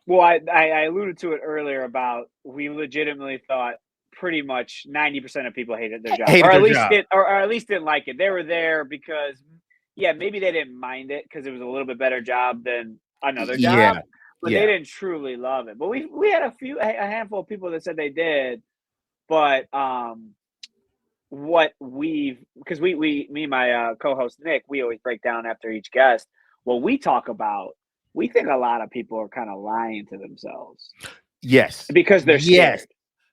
Well, I alluded to it earlier about, we legitimately thought pretty much 90% of people hated their job, Hated their job. or at least didn't like it. They were there because, yeah, maybe they didn't mind it because it was a little bit better job than another job, Yeah. but they Yeah. didn't truly love it. But we had a handful of people that said they did, but what we've because we me and my co-host Nick, we always break down after each guest what we talk about. We think a lot of people are kind of lying to themselves Yes. because they're Yes.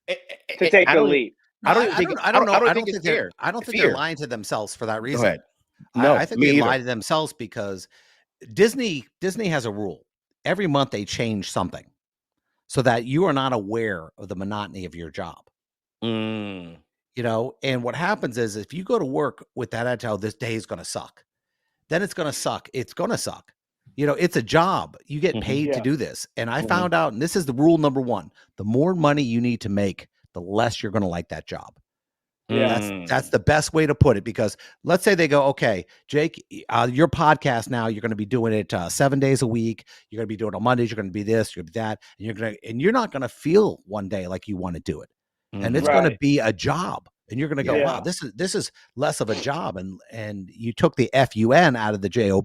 scared to take I the don't even leap. No, I don't know. I don't think it's fear. I don't think they're Fear. lying to themselves for that Go reason. ahead. I No, think me they either. lie to themselves because Disney has a rule. Every month they change something so that you are not aware of the monotony of your job. Mm, And what happens is if you go to work with that attitude, this day is going to suck, then it's going to suck. It's going to suck. It's a job. You get mhm, paid to Yeah, do this. And I mhm, found out, and this is the rule number one, the more money you need to make, the less you're going to like that job. yeah, That's mm, the best way to put it, because let's say they go, okay, Jake, your podcast now, you're going to be doing it 7 days a week. You're going to be doing it on Mondays. You're going to be this, you're going to be that, and you're not going to feel one day like you want to do it, and it's mhm. going to right. be a job, and you're going to go, Yes. wow, Yeah, this is less of a job, and you took the fun out of the job,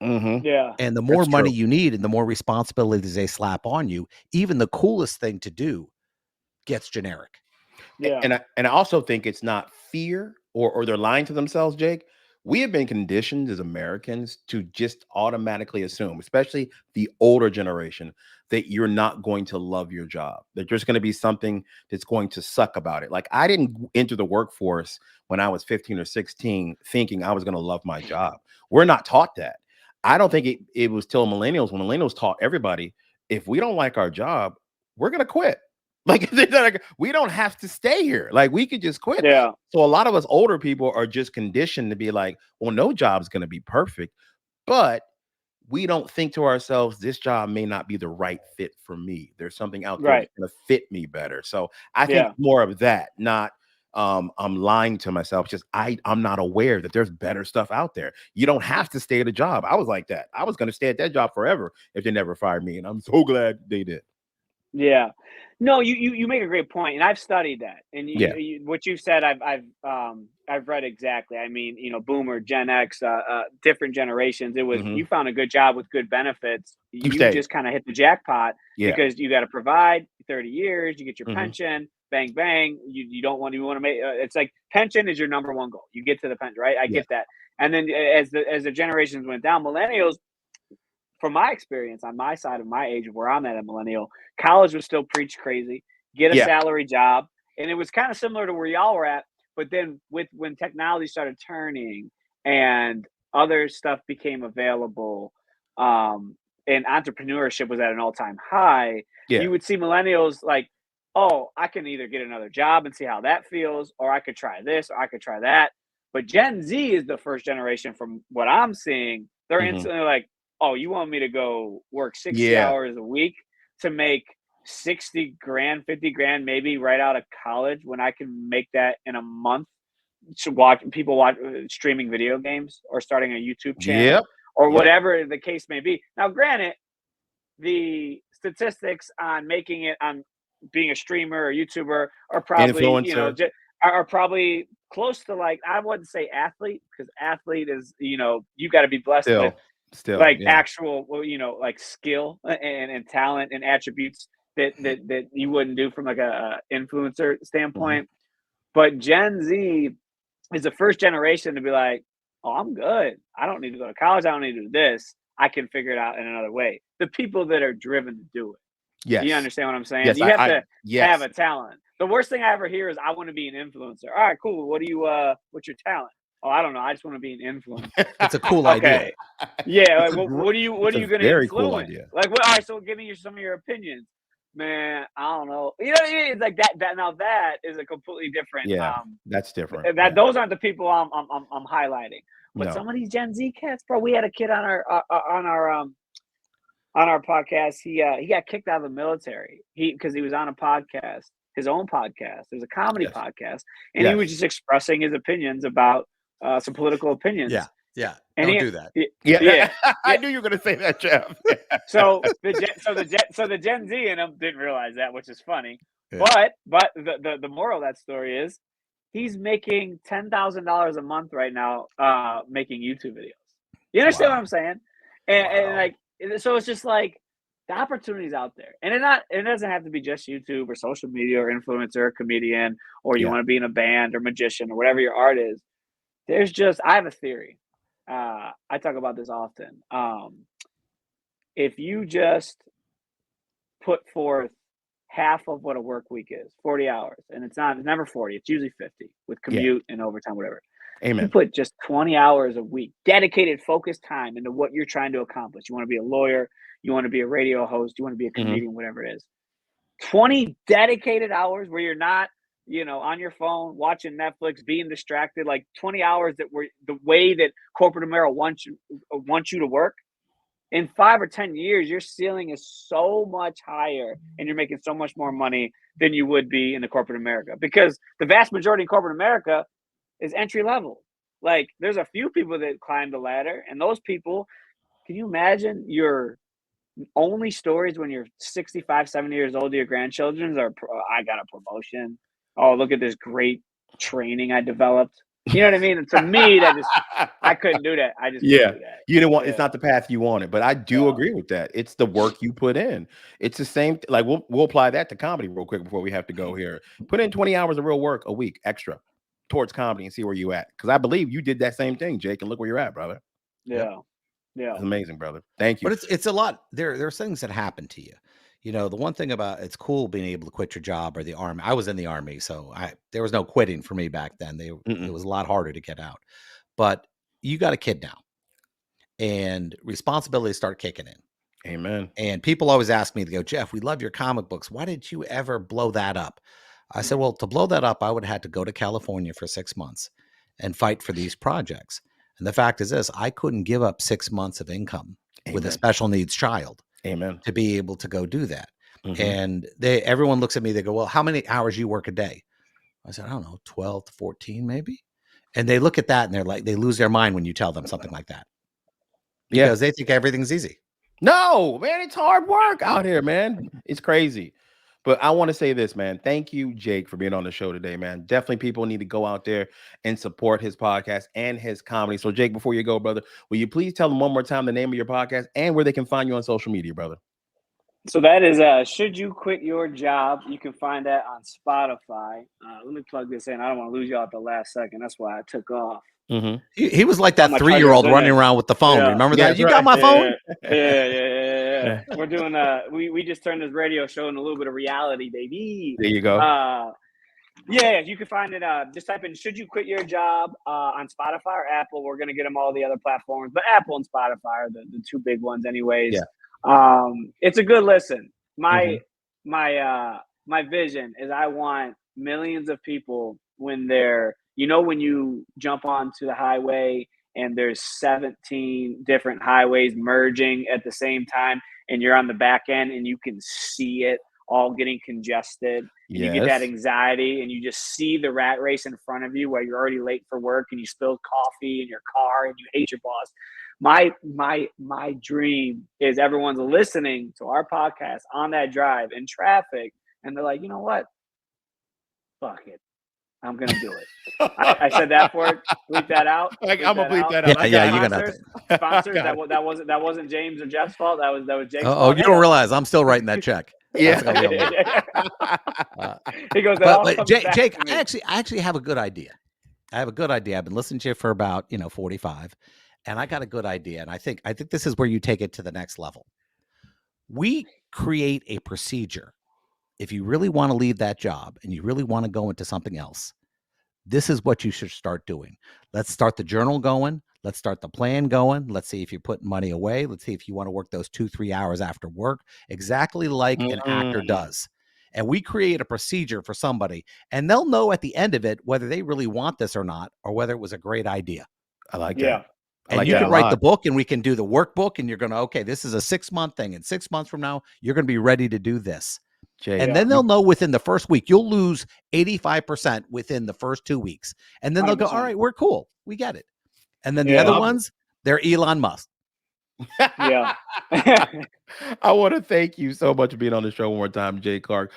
Mhm. yeah, and the more That's money true. you need, and the more responsibilities they slap on you, even the coolest thing to do gets generic. yeah, And I also think it's not fear or they're lying to themselves, Jake. we have been conditioned as Americans to just automatically assume, especially the older generation, that you're not going to love your job, that there's going to be something that's going to suck about it. Like, I didn't enter the workforce when I was 15 or 16 thinking I was going to love my job. We're not taught that. I don't think it was till millennials, when millennials taught everybody, if we don't like our job, we're going to quit. Like, we don't have to stay here. Like, we could just quit. Yeah. So a lot of us older people are just conditioned to be like, well, no job's going to be perfect, but we don't think to ourselves, this job may not be the right fit for me. There's something out there Right. that's going to fit me better. So I think Yeah. more of that, not I'm lying to myself. Just I'm not aware that there's better stuff out there. You don't have to stay at a job. I was like that. I was going to stay at that job forever if they never fired me, and I'm so glad they did. Yeah. No, you make a great point, and I've studied that. And Yeah. what you've said, I've read exactly. I mean, Boomer, Gen X, different generations. It was Hmm. you found a good job with good benefits. You You stayed. just kind of hit the jackpot Yeah. because you got to provide 30 years. You get your Hmm. pension, bang bang. You don't want to make. It's like pension is your number one goal. You get to the pension, right? I Yeah. get that. And then as the generations went down, millennials, from my experience on my side of my age of where I'm at a millennial, college was still preach crazy, get a Yeah. salary job. And it was kind of similar to where y'all were at. But then when technology started turning and other stuff became available, and entrepreneurship was at an all-time high, Yeah. you would see millennials like, oh, I can either get another job and see how that feels, or I could try this, or I could try that. But Gen Z is the first generation from what I'm seeing. They're Hmm. instantly like, oh, you want me to go work 60 Yeah. hours a week to make 60 grand, 50 grand, maybe right out of college when I can make that in a month to watch streaming video games or starting a YouTube Yep. channel or Yep. whatever the case may be. Now, granted, the statistics on making it on being a streamer or YouTuber are probably, Influencer. are probably close to, like, I wouldn't say athlete, because athlete is, you got to be blessed with Still, like yeah. actual, well, like skill and talent and attributes that you wouldn't do from like a influencer Mhm. standpoint. But Gen Z is the first generation to be like, oh, I'm good. I don't need to go to college. I don't need to do this. I can figure it out in another way. The people that are driven to do it. You Yes. understand what I'm saying? Yes, You have I to have yes. a talent. The worst thing I ever hear is I want to be an influencer. All right, cool. What do you what's your talent? Oh, I don't know. I just want to be an influencer. It's a cool idea. Okay. Yeah, like It's a gr what it's are a you gonna very cool influence? idea. Like what, all right, so give me some of your opinions. Man, I don't know. You know what I mean? It's like that now that is a completely different Yeah, that's different. that Yeah. those aren't the people I'm highlighting. But No. some of these Gen Z cats, bro, we had a kid on our podcast. He got kicked out of the military. Because he was on a podcast, his own podcast. It was a comedy Yes. podcast, and he was Yes. just expressing his opinions about some political Yeah. opinions. Yeah. And Don't do that. Yeah. yeah, I yeah. knew you were gonna say that, Jeff. So the Gen Z in him didn't realize that, which is funny. Yeah. But the moral of that story is he's making $10,000 a month right now, making YouTube videos. You understand what Wow. I'm saying? And Wow. like, so it's just like the opportunities out there, and it doesn't have to be just YouTube or social media or influencer or comedian, or you Yeah. want to be in a band or magician or whatever your art is. There's just I have a theory. I talk about this often. If you just put forth half of what a work week is, 40 hours, and it's never 40, it's usually 50 with Yeah. commute and overtime, whatever. You Amen. put just 20 hours a week, dedicated, focused time into what you're trying to accomplish. You want to be a lawyer, you want to be a radio host, you want to be a Mhm. comedian, whatever it is. 20 dedicated hours where you're not, on your phone watching Netflix, being distracted, like 20 hours that were the way that corporate America wants you to work. In 5 or 10 years, your ceiling is so much higher and you're making so much more money than you would be in the corporate America, because the vast majority of corporate America is entry level. Like there's a few people that climb the ladder, and those people, can you imagine your only stories when you're 65, 70 years old to your grandchildren are, I got a promotion. Oh, look at this great training I developed. You know what I mean? And to me, I couldn't do that. I just couldn't Yeah. do that. You didn't want it's Yeah. not the path you wanted, but I do Yeah. agree with that. It's the work you put in. It's the same like we'll apply that to comedy real quick before we have to go here. Put in 20 hours of real work a week extra. towards comedy and see where you at. Because I believe you did that same thing, Jake, and look where you're at, brother. Yeah. Yeah. It's amazing, brother. Thank you. But it's a lot. There's things that happen to you. You know, the one thing about it's cool being able to quit your job or the army. I was in the army, so there was no quitting for me back then. It was a lot harder to get out. But you got a kid now, and responsibilities start kicking in. Amen. And people always ask me, they go, Jeff, we love your comic books. Why did you ever blow that up? I said, well, to blow that up, I would have had to go to California for 6 months and fight for these projects. And the fact is this, I couldn't give up 6 months of income with a special needs child. Amen. To be able to go do that. And everyone looks at me, they go, well, how many hours you work a day? I said, I don't know, 12 to 14 maybe. And they look at that and they're like, they lose their mind when you tell them something like that. Because they think everything's easy. No, man, it's hard work out here, man. It's crazy. But I want to say this, man. Thank you, Jake, for being on the show today, man. Definitely people need to go out there and support his podcast and his comedy. So, Jake, before you go, brother, will you please tell them one more time the name of your podcast and where they can find you on social media, brother? So that is Should You Quit Your Job? You can find that on Spotify. Let me plug this in. I don't want to lose y'all at the last second. That's why I took off. He was like that 3-year-old running around with the phone. Yeah. Remember that? You got my phone? Yeah. We're doing we just turned this radio show into a little bit of reality, baby. There you go. Yeah, you can find it. Just type in "Should You Quit Your Job" on Spotify or Apple. We're gonna get them all the other platforms, but Apple and Spotify are the two big ones, anyways. Yeah. It's a good listen. My vision is I want millions of people when they're, when you jump onto the highway and there's 17 different highways merging at the same time, and you're on the back end and you can see it all getting congested. And you get that anxiety and you just see the rat race in front of you where you're already late for work and you spilled coffee in your car and you hate your boss. My dream is everyone's listening to our podcast on that drive in traffic and they're like, you know what? Fuck it. I'm gonna do it. I said that for it. Bleep that out. I'm gonna bleep that out. Yeah, you're gonna sponsors. That wasn't James or Jeff's fault. That was Jake's fault. Oh, you don't realize I'm still writing that check. Yeah. He goes. But Jake, I actually have a good idea. I've been listening to you for about 45, and I got a good idea. And I think this is where you take it to the next level. We create a procedure. If you really want to leave that job and you really want to go into something else, this is what you should start doing. Let's start the journal going. Let's start the plan going. Let's see if you're putting money away. Let's see if you want to work those 2-3 hours after work, exactly like an actor does. And we create a procedure for somebody, and they'll know at the end of it whether they really want this or not, or whether it was a great idea. I like that. And you can write the book and we can do the workbook, and you're going to, okay, this is a 6-month thing. And 6 months from now, you're going to be ready to do this. And then they'll know within the first week, you'll lose 85% within the first 2 weeks. And then they'll go, all right, we're cool. We get it. And then the other ones, they're Elon Musk. Yeah. I want to thank you so much for being on the show one more time, Jay Klark.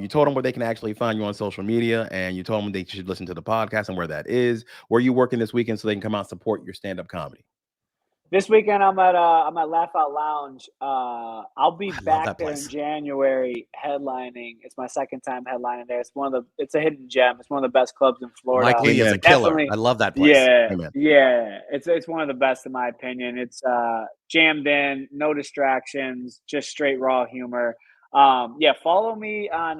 You told them where they can actually find you on social media, and you told them they should listen to the podcast and where that is. Where are you working this weekend so they can come out and support your stand-up comedy? This weekend I'm at Laugh Out Lounge. I'll be back there in January headlining. It's my second time headlining there. It's a hidden gem. It's one of the best clubs in Florida. Mike Lee is a killer. I love that place. Yeah. It's one of the best in my opinion. It's jammed in, no distractions, just straight raw humor. Follow me on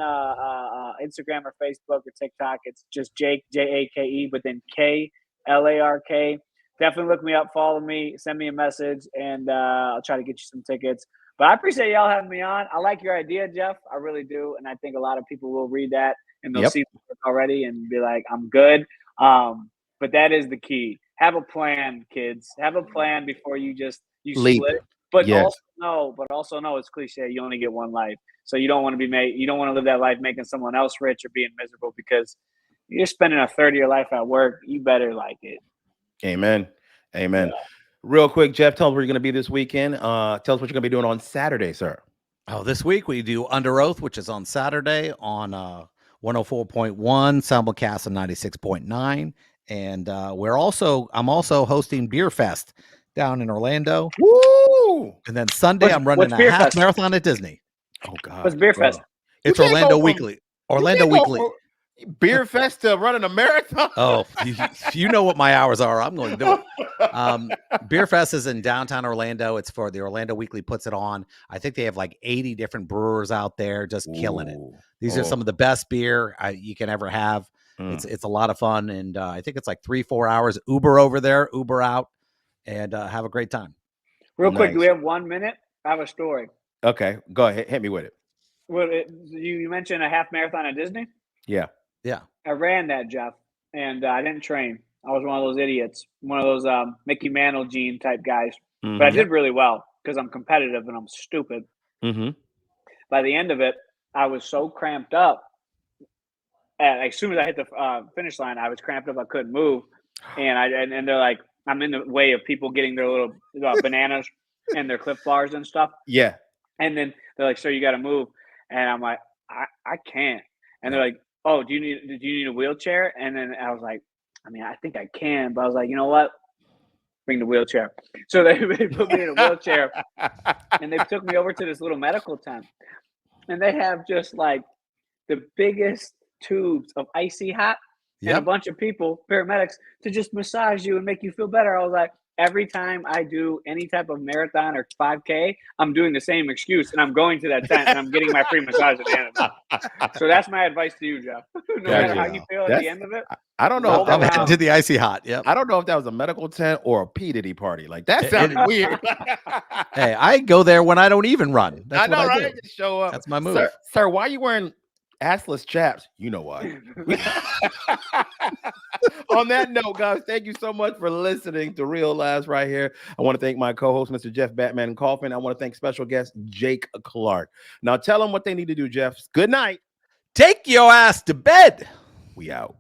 Instagram or Facebook or TikTok. It's just Jake, Jake, but then Klark. Definitely look me up, follow me, send me a message, and I'll try to get you some tickets. But I appreciate y'all having me on. I like your idea, Jeff. I really do. And I think a lot of people will read that and they'll see the work already and be like, I'm good. But that is the key. Have a plan, kids. Have a plan before you leap. split. But also know it's cliche. You only get one life. So you don't want to live that life making someone else rich or being miserable, because you're spending a third of your life at work. You better like it. Amen. Yeah. Real quick, Jeff, tell us where you're going to be this weekend. Tell us what you're going to be doing on Saturday, sir. Oh, this week we do Under Oath, which is on Saturday on 104.1, simulcast on 96.9. And I'm also hosting Beer Fest down in Orlando. Woo! And then Sunday I'm running a half marathon at Disney. Oh God. What's Beer Fest? It's Orlando Weekly. Orlando Weekly. Beer Festa running a marathon. Oh, you know what my hours are. I'm going to do it. Beer Fest is in downtown Orlando. It's for the Orlando Weekly puts it on. I think they have like 80 different brewers out there just killing it. These are some of the best beer you can ever have. It's a lot of fun. And I think it's like 3-4 hours. Uber over there, Uber out, and have a great time. Real quick, do we have 1 minute? I have a story. Okay, go ahead. Hit me with it. Well, you mentioned a half marathon at Disney? Yeah. Yeah. I ran that, Jeff, and I didn't train. I was one of those idiots, one of those Mickey Mantle gene type guys. But I did really well because I'm competitive and I'm stupid. By the end of it, I was so cramped up. As soon as I hit the finish line, I was cramped up. I couldn't move. And they're like, I'm in the way of people getting their little bananas and their Cliff Bars and stuff. Yeah. And then they're like, "Sir, you got to move." And I'm like, I can't. And they're like, "Oh, do you need a wheelchair?" And then I was like, I mean, I think I can, but I was like, you know what? Bring the wheelchair. So they put me in a wheelchair, and they took me over to this little medical tent, and they have just like the biggest tubes of icy hot and a bunch of people, paramedics, to just massage you and make you feel better. I was like, every time I do any type of marathon or 5K, I'm doing the same excuse, and I'm going to that tent and I'm getting my free massage at the end of it. So that's my advice to you, Jeff. No matter how you feel at the end of it. I don't know. I'm heading to the icy hot. Yep. I don't know if that was a medical tent or a P. Diddy party. Like that sounded weird. Hey, I go there when I don't even run. That's I know, what I right? do. Just show up. That's my move. Sir, why are you wearing assless chaps? You know why. On that note, guys, thank you so much for listening to Real Lives right here. I want to thank my co-host, Mr. Jeff Batman Coffin. I want to thank special guest Jake Clark. Now tell them what they need to do, Jeff. Good night. Take your ass to bed. We out.